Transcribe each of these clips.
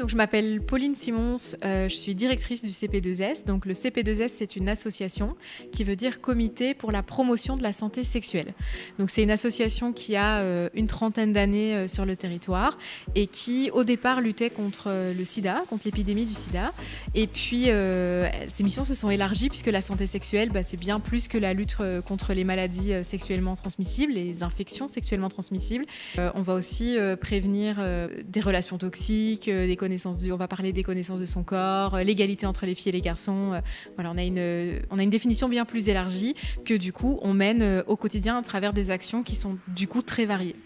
Donc, je m'appelle Pauline Simons, je suis directrice du CP2S. Donc, le CP2S, c'est une association qui veut dire Comité pour la promotion de la santé sexuelle. Donc, c'est une association qui a une trentaine d'années sur le territoire et qui, au départ, luttait contre le sida, contre l'épidémie du sida. Et puis, ses missions se sont élargies puisque la santé sexuelle, c'est bien plus que la lutte contre les maladies sexuellement transmissibles, les infections sexuellement transmissibles. On va aussi prévenir des relations toxiques, on va parler des connaissances de son corps, l'égalité entre les filles et les garçons. Voilà, on a une définition bien plus élargie que du coup on mène au quotidien à travers des actions qui sont du coup très variées.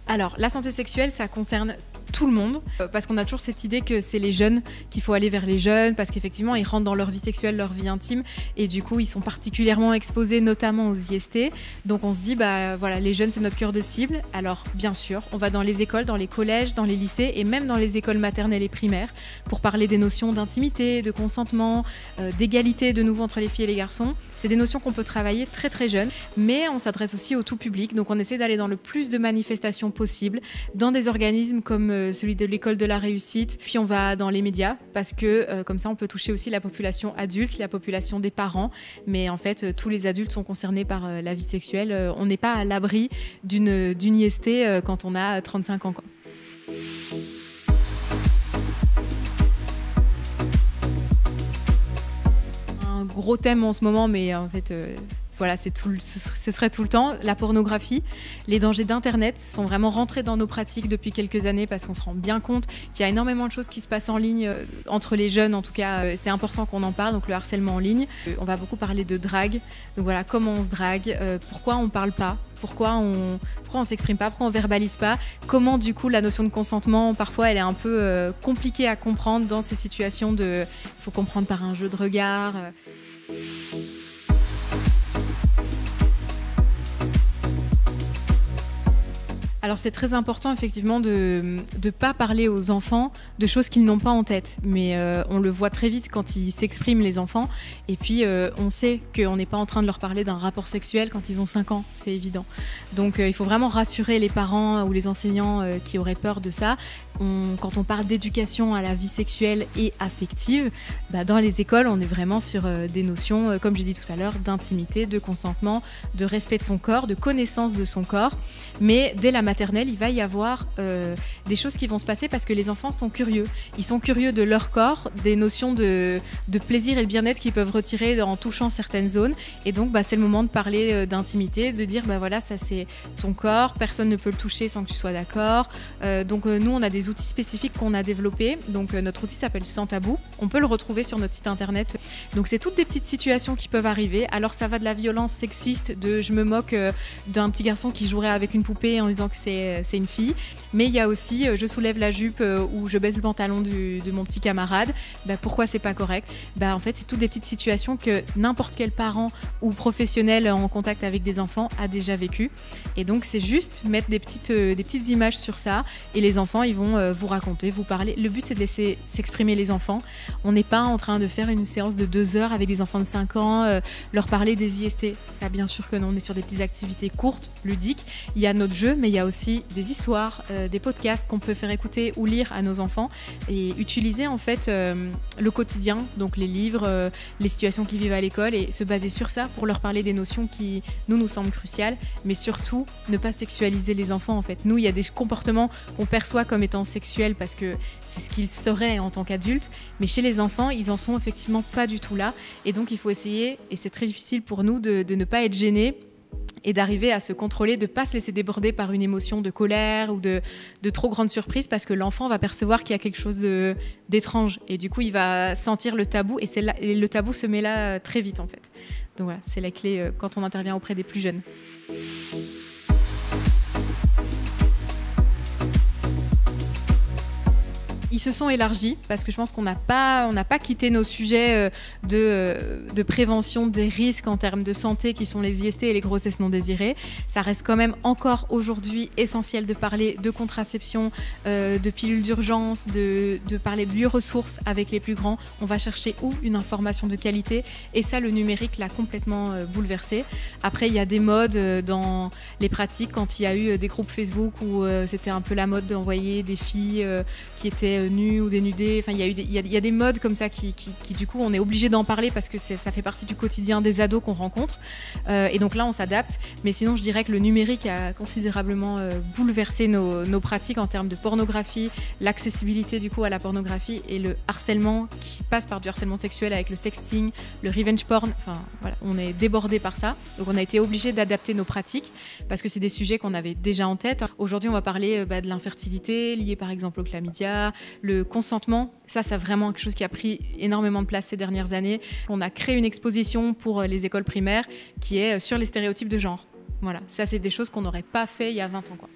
Alors, la santé sexuelle, ça concerne tout le monde, parce qu'on a toujours cette idée que c'est les jeunes, qu'il faut aller vers les jeunes, parce qu'effectivement, ils rentrent dans leur vie sexuelle, leur vie intime, et du coup, ils sont particulièrement exposés, notamment aux IST. Donc, on se dit, voilà, les jeunes, c'est notre cœur de cible. Alors, bien sûr, on va dans les écoles, dans les collèges, dans les lycées, et même dans les écoles maternelles et primaires, pour parler des notions d'intimité, de consentement, d'égalité, de nouveau, entre les filles et les garçons. C'est des notions qu'on peut travailler très, très jeune, mais on s'adresse aussi au tout public. Donc, on essaie d'aller dans le plus de manifestations possibles, dans des organismes comme celui de l'école de la réussite. Puis on va dans les médias parce que comme ça on peut toucher aussi la population adulte, la population des parents. Mais en fait tous les adultes sont concernés par la vie sexuelle. On n'est pas à l'abri d'une IST quand on a 35 ans. Un gros thème en ce moment, mais en fait... Voilà, ce serait tout le temps. La pornographie, les dangers d'Internet sont vraiment rentrés dans nos pratiques depuis quelques années parce qu'on se rend bien compte qu'il y a énormément de choses qui se passent en ligne, entre les jeunes en tout cas. C'est important qu'on en parle, donc le harcèlement en ligne. On va beaucoup parler de drague. Donc voilà, comment on se drague, pourquoi on ne parle pas, pourquoi on s'exprime pas, pourquoi on verbalise pas, comment du coup la notion de consentement, parfois elle est un peu compliquée à comprendre dans ces situations il faut comprendre par un jeu de regard. Alors c'est très important effectivement de ne pas parler aux enfants de choses qu'ils n'ont pas en tête. Mais on le voit très vite quand ils s'expriment, les enfants. Et puis on sait qu'on n'est pas en train de leur parler d'un rapport sexuel quand ils ont 5 ans, c'est évident. Donc il faut vraiment rassurer les parents ou les enseignants qui auraient peur de ça. Quand on parle d'éducation à la vie sexuelle et affective, dans les écoles, on est vraiment sur des notions, comme j'ai dit tout à l'heure, d'intimité, de consentement, de respect de son corps, de connaissance de son corps. Mais dès la maternelle, il va y avoir des choses qui vont se passer parce que les enfants sont curieux. Ils sont curieux de leur corps, des notions de plaisir et de bien-être qu'ils peuvent retirer en touchant certaines zones. Et donc, c'est le moment de parler d'intimité, de dire, voilà, ça c'est ton corps, personne ne peut le toucher sans que tu sois d'accord. Donc, nous, on a des outils spécifiques qu'on a développés. Donc, notre outil s'appelle Sans Tabou. On peut le retrouver sur notre site internet. Donc, c'est toutes des petites situations qui peuvent arriver. Alors, ça va de la violence sexiste, je me moque d'un petit garçon qui jouerait avec une poupée en disant que c'est une fille. Mais il y a aussi je soulève la jupe ou je baisse le pantalon de mon petit camarade. Pourquoi c'est pas correct ? En fait, c'est toutes des petites situations que n'importe quel parent ou professionnel en contact avec des enfants a déjà vécu. Et donc, c'est juste mettre des petites images sur ça et les enfants, ils vont vous raconter, vous parler. Le but, c'est de laisser s'exprimer les enfants. On n'est pas en train de faire une séance de 2 heures avec des enfants de 5 ans, leur parler des IST. Ça, bien sûr que non. On est sur des petites activités courtes, ludiques. Il y a notre jeu, mais il y a aussi des histoires, des podcasts qu'on peut faire écouter ou lire à nos enfants et utiliser en fait le quotidien, donc les livres, les situations qu'ils vivent à l'école et se baser sur ça pour leur parler des notions qui nous semblent cruciales, mais surtout ne pas sexualiser les enfants en fait. Nous, il y a des comportements qu'on perçoit comme étant sexuels parce que c'est ce qu'ils seraient en tant qu'adultes, mais chez les enfants, ils en sont effectivement pas du tout là et donc il faut essayer, et c'est très difficile pour nous de ne pas être gênés et d'arriver à se contrôler, de ne pas se laisser déborder par une émotion de colère ou de trop grande surprise parce que l'enfant va percevoir qu'il y a quelque chose d'étrange et du coup il va sentir le tabou et le tabou se met là très vite en fait. Donc voilà, c'est la clé quand on intervient auprès des plus jeunes. ils se sont élargis parce que je pense qu'on n'a pas quitté nos sujets de prévention des risques en termes de santé qui sont les IST et les grossesses non désirées. Ça reste quand même encore aujourd'hui essentiel de parler de contraception, de pilules d'urgence, de parler de lieux ressources avec les plus grands. On va chercher où une information de qualité et ça, le numérique l'a complètement bouleversé. Après, il y a des modes dans les pratiques quand il y a eu des groupes Facebook où c'était un peu la mode d'envoyer des filles qui étaient nues ou dénudées. Enfin, il y a des modes comme ça qui du coup, on est obligé d'en parler parce que ça fait partie du quotidien des ados qu'on rencontre. Et donc là, on s'adapte. Mais sinon, je dirais que le numérique a considérablement bouleversé nos pratiques en termes de pornographie, l'accessibilité du coup à la pornographie et le harcèlement qui passe par du harcèlement sexuel avec le sexting, le revenge porn. Enfin, voilà, on est débordé par ça. Donc, on a été obligé d'adapter nos pratiques parce que c'est des sujets qu'on avait déjà en tête. Aujourd'hui, on va parler de l'infertilité liée par exemple au chlamydia, le consentement. Ça, c'est vraiment quelque chose qui a pris énormément de place ces dernières années. On a créé une exposition pour les écoles primaires qui est sur les stéréotypes de genre. Voilà, ça, c'est des choses qu'on n'aurait pas fait il y a 20 ans, quoi.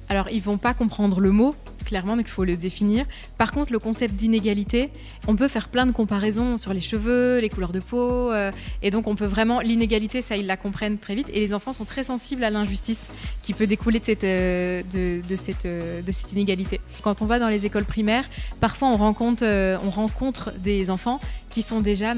Alors, ils vont pas comprendre le mot, clairement, donc il faut le définir. Par contre, le concept d'inégalité, on peut faire plein de comparaisons sur les cheveux, les couleurs de peau, et donc on peut vraiment... L'inégalité, ça, ils la comprennent très vite, et les enfants sont très sensibles à l'injustice qui peut découler de cette inégalité. Quand on va dans les écoles primaires, parfois on rencontre des enfants qui sont déjà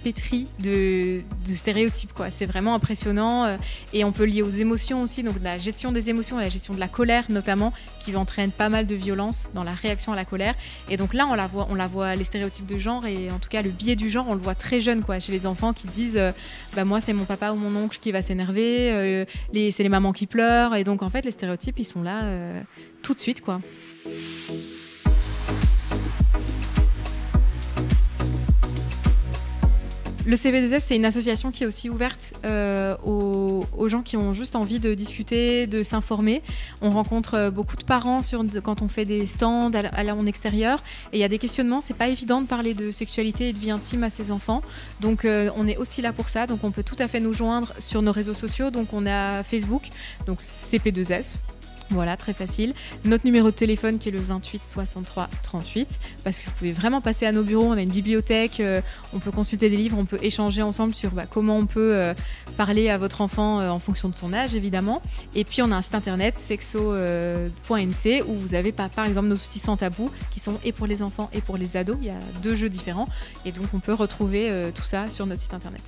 pétris de stéréotypes, quoi. C'est vraiment impressionnant, et on peut lier aux émotions aussi, donc la gestion des émotions, la gestion de la colère notamment, qui entraîne pas mal de violence dans la réaction à la colère. Et donc là, on la voit les stéréotypes de genre, et en tout cas le biais du genre, on le voit très jeune, quoi, chez les enfants qui disent moi c'est mon papa ou mon oncle qui va s'énerver, c'est les mamans qui pleurent, et donc en fait les stéréotypes ils sont là tout de suite, quoi. Le CP2S, c'est une association qui est aussi ouverte aux gens qui ont juste envie de discuter, de s'informer. On rencontre beaucoup de parents quand on fait des stands en extérieur. Et il y a des questionnements. C'est pas évident de parler de sexualité et de vie intime à ses enfants. Donc, on est aussi là pour ça. Donc, on peut tout à fait nous joindre sur nos réseaux sociaux. Donc, on a Facebook, donc CP2S. Voilà, très facile. Notre numéro de téléphone qui est le 28 63 38, parce que vous pouvez vraiment passer à nos bureaux. On a une bibliothèque, on peut consulter des livres, on peut échanger ensemble sur comment on peut parler à votre enfant en fonction de son âge, évidemment. Et puis, on a un site internet, sexo.nc, où vous avez par exemple nos outils sans tabou, qui sont et pour les enfants et pour les ados. Il y a 2 jeux différents. Et donc, on peut retrouver tout ça sur notre site internet.